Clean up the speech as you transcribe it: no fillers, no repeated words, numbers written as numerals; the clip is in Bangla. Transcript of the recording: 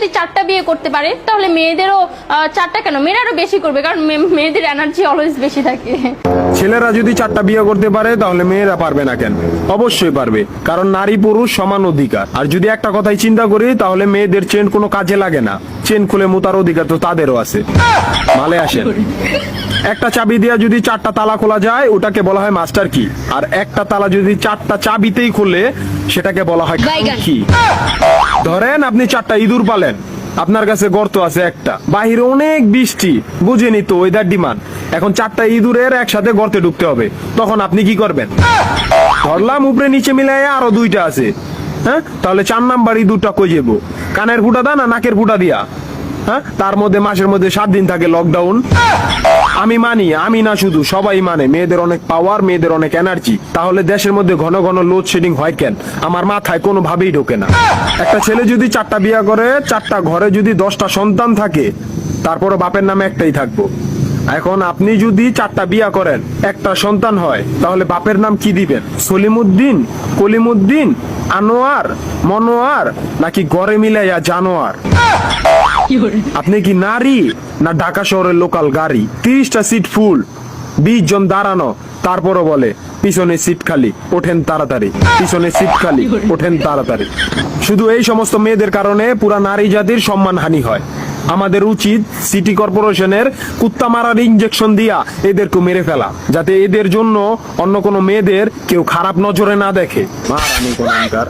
যদি 4টা বিয়ে করতে পারে তাহলে মেয়েদেরও 4টা কেন, মেয়েরা আরো বেশি করবে, কারণ মেয়েদের এনার্জি অলওয়েজ বেশি থাকে। ছেলেরা যদি 4টা বিয়ে করতে পারে তাহলে মেয়েরা পারবে না কেন? অবশ্যই পারবে, কারণ নারী পুরুষ সমান অধিকার। আর যদি একটা কথাই চিন্তা করি তাহলে মেয়েদের চেন কোনো কাজে লাগে না, চেন খুলে মুতার অধিকার তো তাদেরও আছে। মালে আসেন, একটা চাবি দিয়ে যদি 4টা তালা খোলা যায় ওটাকে বলা হয় মাস্টার কি, আর একটা তালা যদি 4টা চাবিতেই খুলে সেটাকে বলা হয় কি। ধরেন আপনি 4টা ইঁদুর পালেন, আপনার কাছে গর্ত আছে একটা, বাহিরে অনেক বৃষ্টি, বুঝেনি তো ওয়েদার ডিমান্ড, এখন 4টা ইঁদুরের একসাথে গর্তে ঢুকতে হবে, তখন আপনি কি করবেন? ধরলাম উপরে নিচে মিলাই আরো 2টা আছে, হ্যাঁ, তাহলে 4 নাম্বার ইঁদুরটা কই যাবো? কানের ফুটা দা না নাকের ফুটা দিয়া? হ্যাঁ, তার মধ্যে মাসের মধ্যে 7 দিন থাকে লকডাউন। আমি মানি, আমি না শুধু সবাই মানে, মেয়েদের অনেক পাওয়ার, মেয়েদের অনেক এনার্জি। তাহলে দেশের মধ্যে ঘন ঘন লোডশেডিং হয় কেন? আমার মাথায় কোনোভাবেই ঢোকে না। একটা ছেলে যদি 4টা বিয়ে করে, 4টা ঘরে যদি 10টা সন্তান থাকে, তারপরে বাপের নামে একটাই থাকবো। এখন আপনি যদি 4টা বিয়া করেন, একটা সন্তান হয়, তাহলে বাপের নাম কি দিবেন? সলিমুদ্দিন, কলিমুদ্দিন, আনোয়ার, মনোয়ার, নাকি গড়ে মিলাইয়া জানোয়ার? আপনি কি নারী না ঢাকা শহরের লোকাল গাড়ি? 30টা সিট ফুল, 20 জন দাঁড়ানো, তারপরও বলে পিছনে সিট খালি, ওঠেন তাড়াতাড়ি, পিছনে সিট খালি, ওঠেন তাড়াতাড়ি। শুধু এই সমস্ত মেয়েদের কারণে পুরা নারী জাতির সম্মানহানি হয়। আমাদের উচিত সিটি কর্পোরেশনের কুত্তা মারার ইনজেকশন দিয়া এদেরকে মেরে ফেলা, যাতে এদের জন্য অন্য কোনো মেয়েদের কেউ খারাপ নজরে না দেখে। মারানি কোনকার।